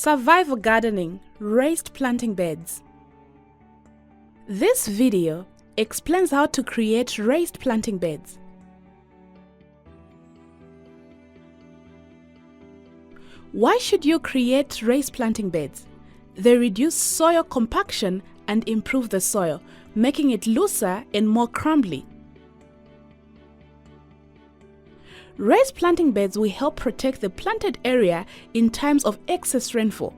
Survival gardening, raised planting beds. This video explains how to create raised planting beds. Why should you create raised planting beds? They reduce soil compaction and improve the soil, making it looser and more crumbly. Raised planting beds will help protect the planted area in times of excess rainfall.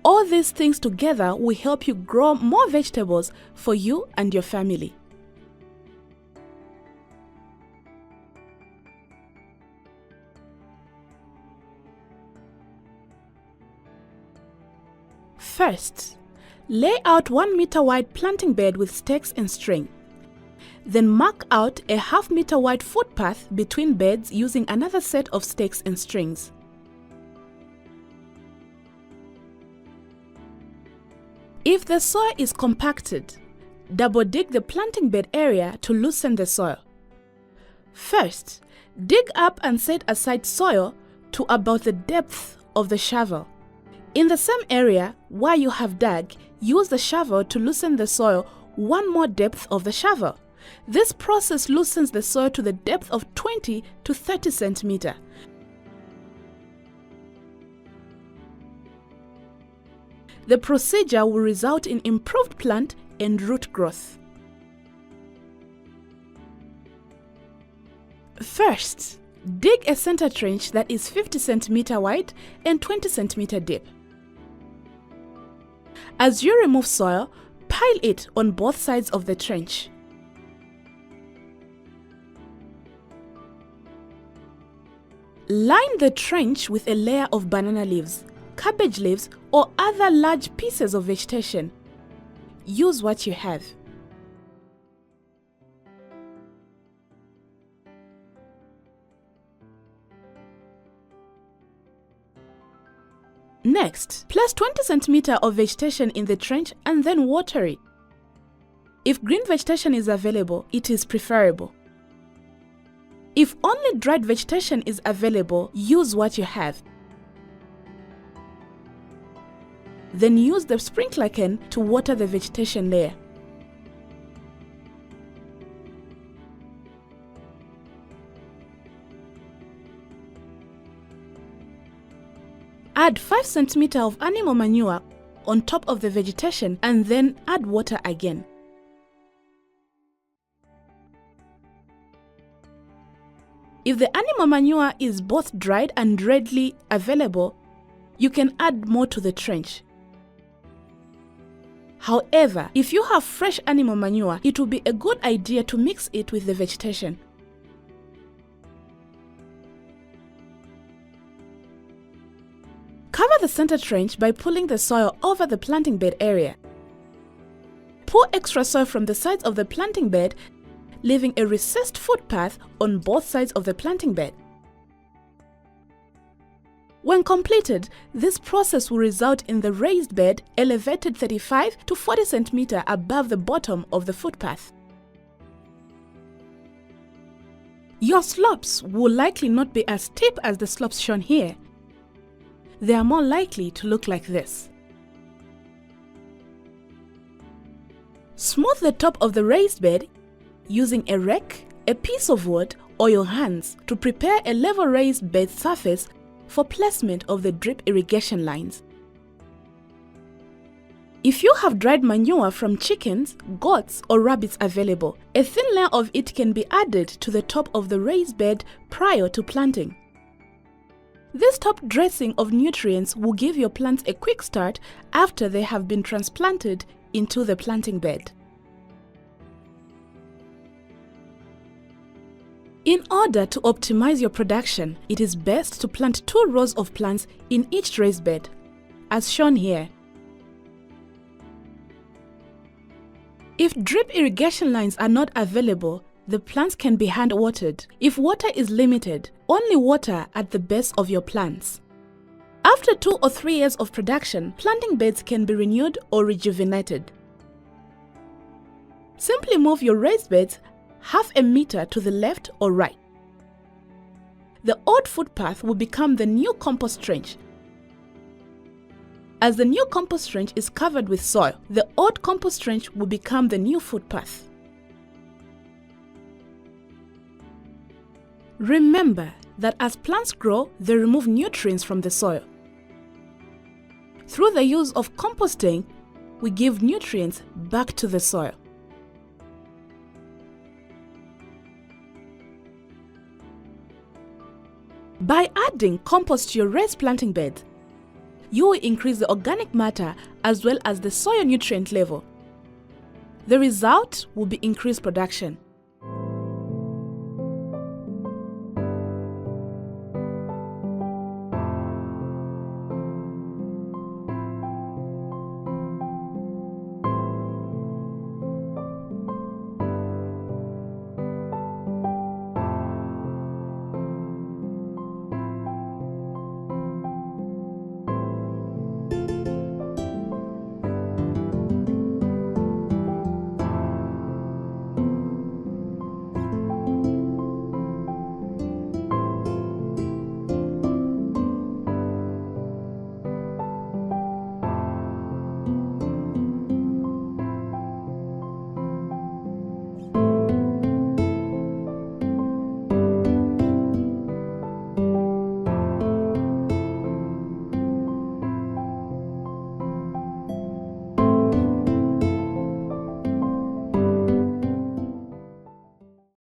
All these things together will help you grow more vegetables for you and your family. First, lay out 1 meter wide planting bed with stakes and string. Then mark out a ½ meter wide footpath between beds using another set of stakes and strings. If the soil is compacted, double dig the planting bed area to loosen the soil. First, dig up and set aside soil to about the depth of the shovel. In the same area where you have dug, use the shovel to loosen the soil 1 more depth of the shovel. This process loosens the soil to the depth of 20 to 30 centimeters. The procedure will result in improved plant and root growth. First, dig a center trench that is 50 centimeters wide and 20 centimeters deep. As you remove soil, pile it on both sides of the trench. Line the trench with a layer of banana leaves, cabbage leaves, or other large pieces of vegetation. Use what you have. Next, place 20 centimeters of vegetation in the trench and then water it. If green vegetation is available, it is preferable. If only dried vegetation is available, use what you have. Then use the sprinkler can to water the vegetation layer. Add 5 centimeters of animal manure on top of the vegetation and then add water again. If the animal manure is both dried and readily available, you can add more to the trench. However, if you have fresh animal manure, it will be a good idea to mix it with the vegetation. Cover the center trench by pulling the soil over the planting bed area. Pour extra soil from the sides of the planting bed, leaving a recessed footpath on both sides of the planting bed. When completed, this process will result in the raised bed elevated 35 to 40 centimeters above the bottom of the footpath. Your slopes will likely not be as steep as the slopes shown here. They are more likely to look like this. Smooth the top of the raised bed using a rake, a piece of wood, or your hands to prepare a level raised bed surface for placement of the drip irrigation lines. If you have dried manure from chickens, goats, or rabbits available, a thin layer of it can be added to the top of the raised bed prior to planting. This top dressing of nutrients will give your plants a quick start after they have been transplanted into the planting bed. In order to optimize your production, it is best to plant 2 rows of plants in each raised bed, as shown here. If drip irrigation lines are not available, the plants can be hand-watered. If water is limited, only water at the base of your plants. After 2 or 3 years of production, planting beds can be renewed or rejuvenated. Simply move your raised beds ½ meter to the left or right. the old footpath will become the new compost trench. As the new compost trench is covered with soil, the old compost trench will become the new footpath. Remember that as plants grow, they remove nutrients from the soil. Through the use of composting, we give nutrients back to the soil. By adding compost to your raised planting bed, you will increase the organic matter as well as the soil nutrient level. The result will be increased production.